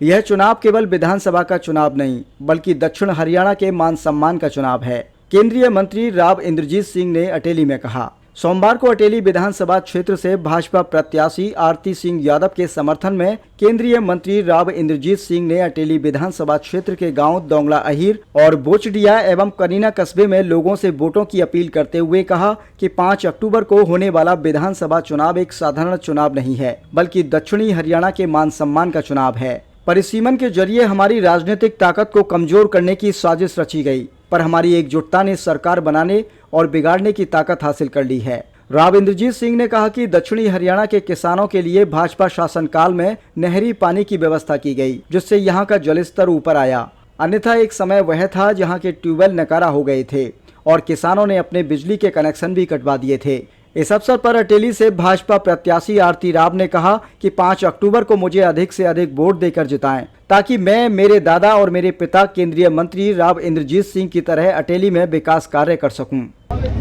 यह चुनाव केवल विधानसभा का चुनाव नहीं बल्कि दक्षिण हरियाणा के मान सम्मान का चुनाव है। केंद्रीय मंत्री राव इंद्रजीत सिंह ने अटेली में कहा। सोमवार को अटेली विधानसभा क्षेत्र से भाजपा प्रत्याशी आरती सिंह यादव के समर्थन में केंद्रीय मंत्री राव इंद्रजीत सिंह ने अटेली विधानसभा क्षेत्र के गांव दोंगला अहीर और बोचडिया एवं कनीना कस्बे में लोगों से वोटों की अपील करते हुए कहा कि 5 अक्टूबर को होने वाला विधानसभा चुनाव एक साधारण चुनाव नहीं है बल्कि दक्षिणी हरियाणा के मान सम्मान का चुनाव है। परिसीमन के जरिए हमारी राजनीतिक ताकत को कमजोर करने की साजिश रची गई, पर हमारी एकजुटता ने सरकार बनाने और बिगाड़ने की ताकत हासिल कर ली है। राव इंद्रजीत सिंह ने कहा कि दक्षिणी हरियाणा के किसानों के लिए भाजपा शासनकाल में नहरी पानी की व्यवस्था की गई, जिससे यहाँ का जलस्तर ऊपर आया। अन्यथा एक समय वह था जहाँ के ट्यूबवेल नकारा हो गए थे और किसानों ने अपने बिजली के कनेक्शन भी कटवा दिए थे। इस अवसर पर अटेली से भाजपा प्रत्याशी आरती राव ने कहा कि 5 अक्टूबर को मुझे अधिक से अधिक वोट देकर जिताएं, ताकि मैं, मेरे दादा और मेरे पिता केंद्रीय मंत्री राव इंद्रजीत सिंह की तरह अटेली में विकास कार्य कर सकूं।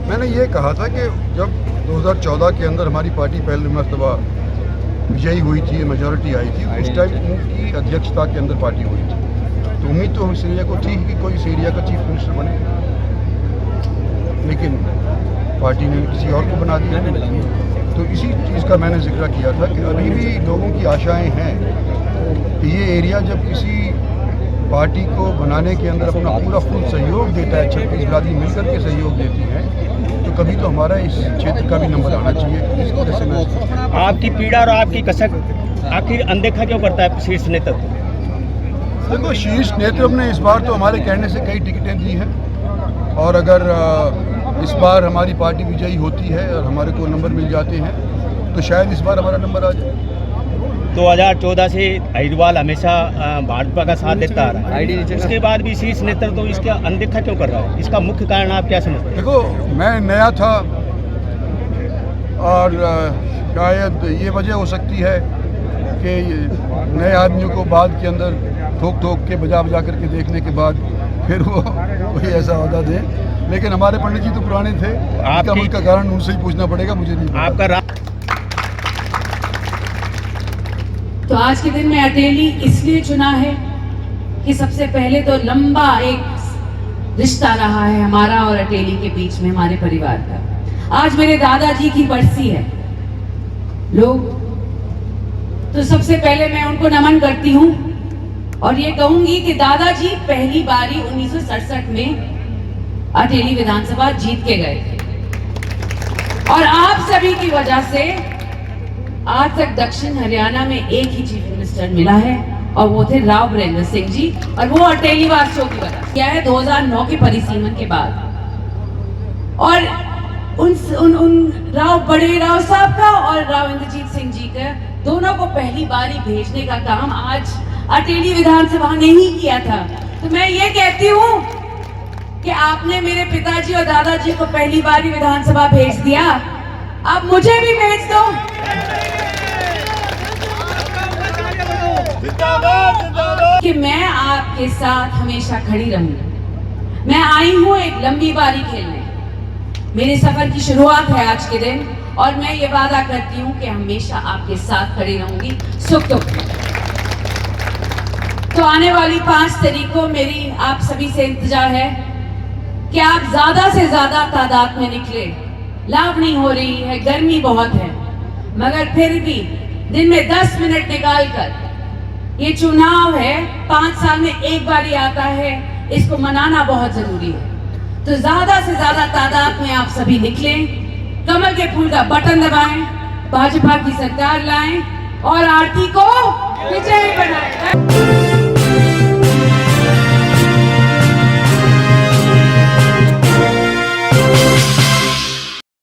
मैंने ये कहा था कि जब 2014 के अंदर हमारी पार्टी पहली मर्तबा विजयी हुई थी, मेजॉरिटी आई थी, उस टाइम उनकी अध्यक्षता के अंदर पार्टी हुई थी, तो उम्मीद तो इस एरिया को थी कि कोई इस एरिया का चीफ मिनिस्टर बने, लेकिन पार्टी ने किसी और को बना दिया। तो इसी चीज़ का मैंने जिक्र किया था कि अभी भी लोगों की आशाएं हैं कि ये एरिया जब किसी पार्टी को बनाने के अंदर अपना पूरा फुल सहयोग देता है, 36 बिरादरी मिलकर के सहयोग देती है, तो कभी तो हमारा इस क्षेत्र का भी नंबर आना चाहिए। इस वजह से मैं आपकी पीड़ा और आपकी कसक आखिर अनदेखा क्यों करता है शीर्ष नेतृत्व? देखो, शीर्ष नेतृत्व ने इस बार तो हमारे कहने से कई टिकटें दी हैं, और अगर इस बार हमारी पार्टी विजयी होती है और हमारे को नंबर मिल जाते हैं तो शायद इस बार हमारा नंबर आ जाए। 2014 से अहिरवाल हमेशा भाजपा का साथ देता आ रहा है, उसके बाद भी शीर्ष नेतृत्व तो इसका अनदेखा क्यों कर रहा है? इसका मुख्य कारण आप क्या समझते हैं? देखो, मैं नया था और शायद ये वजह हो सकती है कि नए आदमियों को बाद के अंदर ठोक ठोक के बजा करके देखने के बाद फिर वो कोई ऐसा अहदा दे, लेकिन हमारे पंडित जी तो पुराने थे। आपका मुख्य कारण उनसे ही पूछना पड़ेगा, मुझे नहीं। आपका तो आज के दिन में अटेली इसलिए चुना है कि सबसे पहले तो लंबा एक रिश्ता रहा है हमारा और अटेली के बीच में, हमारे परिवार का। आज मेरे दादाजी की बरसी है लोग, तो सबसे पहले मैं उनको नमन करती हूँ और ये कहूंगी कि दादाजी पहली बारी 1967 में अटेली विधानसभा जीत के गए थे और आप सभी की वजह से आज तक दक्षिण हरियाणा में एक ही चीफ मिनिस्टर मिला है और वो थे राव वीरेंद्र सिंह जी, और वो अटेली वासियों की वजह क्या है 2009 के परिसीमन के बाद। और उन बड़े राव साहब का और राव इंद्रजीत सिंह जी का दोनों को पहली बारी भेजने का काम आज अटेली विधानसभा ने ही किया था। तो मैं ये कहती हूँ कि आपने मेरे पिताजी और दादाजी को पहली बारी विधानसभा भेज दिया, अब मुझे भी भेज दो। कि मैं आपके साथ हमेशा खड़ी रहूंगी। मैं आई हूँ एक लंबी बारी खेलने, मेरे सफर की शुरुआत है आज के दिन, और मैं ये वादा करती हूँ कि हमेशा आपके साथ खड़ी रहूंगी सुख दुख में। तो आने वाली 5 तारीख को मेरी आप सभी से इंतजार है कि आप ज्यादा से ज्यादा तादाद में निकले। लाभ नहीं हो रही है, गर्मी बहुत है, मगर फिर भी दिन में 10 मिनट निकाल कर, ये चुनाव है 5 साल में एक बार ही आता है, इसको मनाना बहुत जरूरी है। तो ज्यादा से ज्यादा तादाद में आप सभी निकलें, कमल के फूल का बटन दबाएं, भाजपा की सरकार लाएं और आरती को विजयी बनाएं।